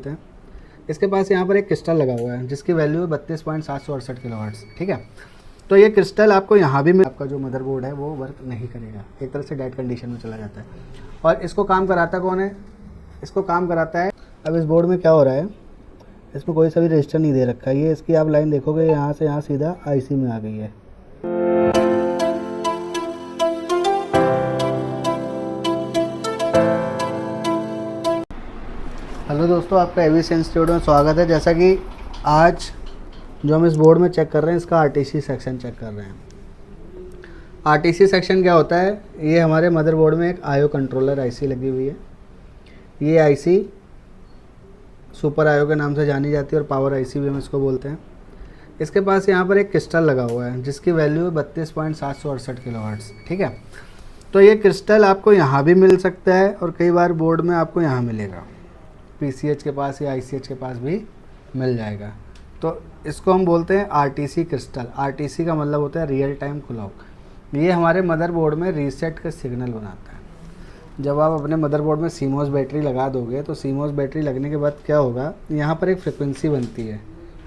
हैं। इसके पास यहाँ पर एक क्रिस्टल लगा हुआ है जिसकी वैल्यू है 32.768 किलोहर्ट्ज़। ठीक है, तो ये क्रिस्टल आपको यहाँ भी आपका जो मदरबोर्ड है वो वर्क नहीं करेगा, एक तरह से डेड कंडीशन में चला जाता है। और इसको काम कराता कौन है? इसको काम कराता है। अब इस बोर्ड में क्या हो रहा है, इसमें कोई सा भी रजिस्टर नहीं दे रखा है। ये इसकी आप लाइन देखोगे यहाँ से यहाँ सीधा आईसी में आ गई है। हेलो दोस्तों, आपका एवीसी इंस्टीट्यूट में स्वागत है। जैसा कि आज जो हम इस बोर्ड में चेक कर रहे हैं, इसका आरटीसी सेक्शन चेक कर रहे हैं। आरटीसी सेक्शन क्या होता है? ये हमारे मदरबोर्ड में एक आईओ कंट्रोलर आईसी लगी हुई है। ये आईसी सुपर आईओ के नाम से जानी जाती है और पावर आईसी भी हम इसको बोलते हैं। इसके पास यहाँ पर एक क्रिस्टल लगा हुआ है जिसकी वैल्यू है 32.768 किलोहर्ट्ज़। ठीक है, तो ये क्रिस्टल आपको यहाँ भी मिल सकता है और कई बार बोर्ड में आपको यहाँ मिलेगा, पीसीएच के पास या आईसीएच के पास भी मिल जाएगा। तो इसको हम बोलते हैं आरटीसी क्रिस्टल। आरटीसी का मतलब होता है रियल टाइम क्लॉक। ये हमारे मदरबोर्ड में रीसेट का सिग्नल बनाता है। जब आप अपने मदरबोर्ड में सीमोस बैटरी लगा दोगे तो सीमोस बैटरी लगने के बाद क्या होगा, यहाँ पर एक फ्रिक्वेंसी बनती है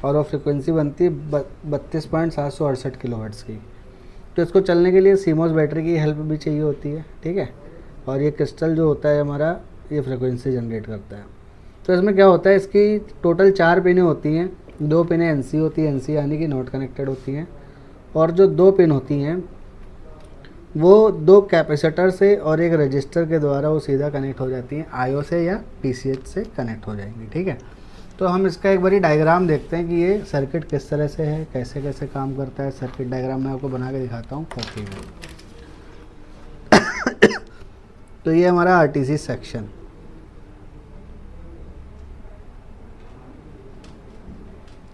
और वो फ्रिक्वेंसी बनती है 32.768 किलोहर्ट्ज़ की। तो इसको चलने के लिए सीमोस बैटरी की हेल्प भी चाहिए होती है। ठीक है, और ये क्रिस्टल जो होता है हमारा, ये फ्रिक्वेंसी जनरेट करता है। तो इसमें क्या होता है, इसकी टोटल 4 पिनें होती हैं। 2 पिनें एनसी होती है, एनसी यानी कि नॉट कनेक्टेड होती हैं, और जो 2 पिन होती हैं वो 2 कैपेसिटर से और एक रजिस्टर के द्वारा वो सीधा कनेक्ट हो जाती हैं, आईओ से या पीसीएच से कनेक्ट हो जाएंगी। ठीक है, तो हम इसका एक बारी डायग्राम देखते हैं कि ये सर्किट किस तरह से है, कैसे कैसे काम करता है। सर्किट डायग्राम मैं आपको बना के दिखाता हूँ कॉपी में। तो ये हमारा आरटीसी सेक्शन।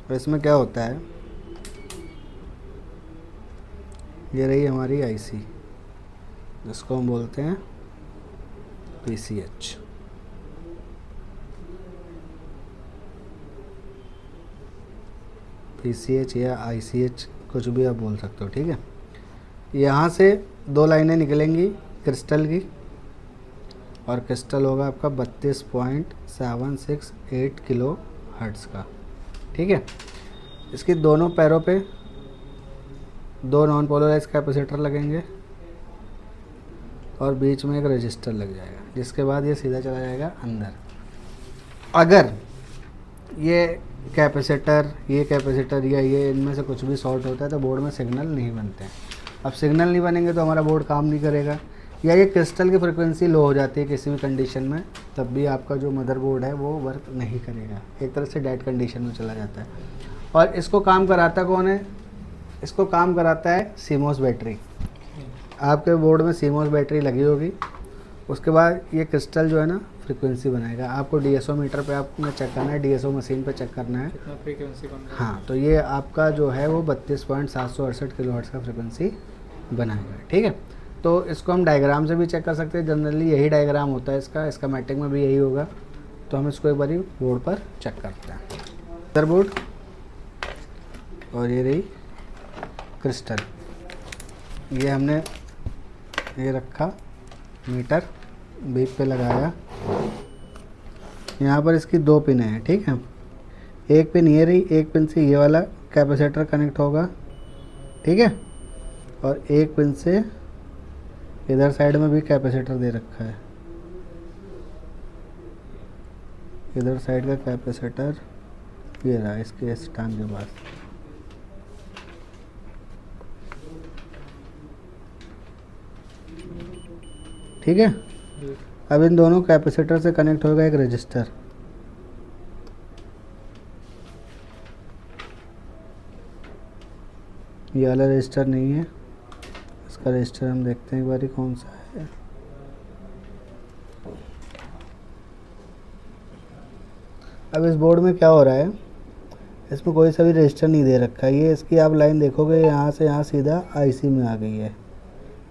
और इसमें क्या होता है, ये रही हमारी आईसी जिसको हम बोलते हैं पीसीएच। पीसीएच या आईसीएच कुछ भी आप बोल सकते हो। ठीक है, यहाँ से 2 लाइनें निकलेंगी क्रिस्टल की, और क्रिस्टल होगा आपका 32.768 किलो हर्ट्ज़ का। ठीक है, इसके दोनों पैरों पे 2 नॉन पोलराइज कैपेसिटर लगेंगे और बीच में एक रजिस्टर लग जाएगा, जिसके बाद ये सीधा चला जाएगा अंदर। अगर ये कैपेसिटर या ये इनमें से कुछ भी शॉर्ट होता है तो बोर्ड में सिग्नल नहीं बनते हैं। अब सिग्नल नहीं बनेंगे तो हमारा बोर्ड काम नहीं करेगा, या ये क्रिस्टल की फ्रिक्वेंसी लो हो जाती है किसी भी कंडीशन में, तब भी आपका जो मदरबोर्ड है वो वर्क नहीं करेगा, एक तरह से डेड कंडीशन में चला जाता है। और इसको काम कराता कौन है? इसको काम कराता है सीमोस बैटरी। आपके बोर्ड में सीमोस बैटरी लगी होगी, उसके बाद ये क्रिस्टल जो है ना फ्रिक्वेंसी बनाएगा। आपको डीएसओ मीटर पे आपने चेक करना है, डीएसओ मशीन पे चेक करना है कितना फ्रीक्वेंसी बन रहा है। हाँ, तो ये आपका जो है वो 32.768 किलोहर्ट्ज़ का फ्रिक्वेंसी बनाएगा। ठीक है, तो इसको हम डायग्राम से भी चेक कर सकते हैं। जनरली यही डायग्राम होता है इसका, स्कीमेटिक में भी यही होगा। तो हम इसको एक बारी बोर्ड पर चेक करते हैं। मदरबोर्ड और ये रही क्रिस्टल, ये हमने ये रखा, मीटर बीप पे लगाया। यहाँ पर इसकी 2 पिनें हैं। ठीक है, एक पिन ये रही, एक पिन से ये वाला कैपेसिटर कनेक्ट होगा। ठीक है, और एक पिन से इधर साइड में भी कैपेसिटर दे रखा है। इधर साइड का कैपेसिटर ये रहा इसके इस टांग के पास। ठीक है, अब इन दोनों कैपेसिटर से कनेक्ट होगा एक रजिस्टर। ये वाला रजिस्टर नहीं है, इसका रजिस्टर हम देखते हैं एक बारी कौन सा है। अब इस बोर्ड में क्या हो रहा है, इसमें कोई सा भी रजिस्टर नहीं दे रखा है। ये इसकी आप लाइन देखोगे यहाँ से यहाँ सीधा आईसी में आ गई है।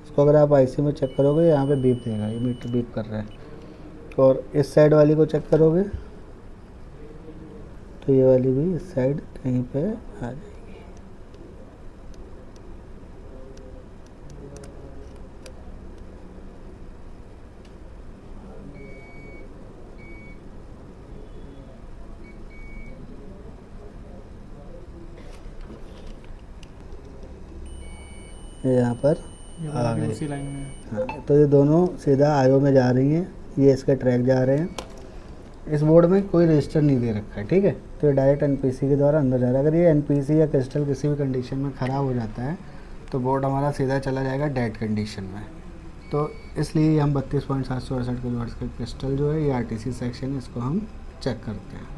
इसको अगर आप आईसी में चेक करोगे, यहाँ पे बीप देगा, ये मीटर बीप कर रहा है। और इस साइड वाली को चेक करोगे तो ये वाली भी इस साइड कहीं पे आ जाएगी। ये यहाँ पर ये आ भी गई। उसी लाइन में है। हाँ, तो ये दोनों सीधा आईओ में जा रही हैं, ये इसके ट्रैक जा रहे हैं। इस बोर्ड में कोई रजिस्टर नहीं दे रखा है, ठीक है। तो ये डायरेक्ट एनपीसी के द्वारा अंदर जा रहा है। अगर ये एनपीसी या क्रिस्टल किसी भी कंडीशन में ख़राब हो जाता है तो बोर्ड हमारा सीधा चला जाएगा डेड कंडीशन में। तो इसलिए हम 32.768 किलोवाट का क्रिस्टल जो है ये आरटीसी सेक्शन है, इसको हम चेक करते हैं।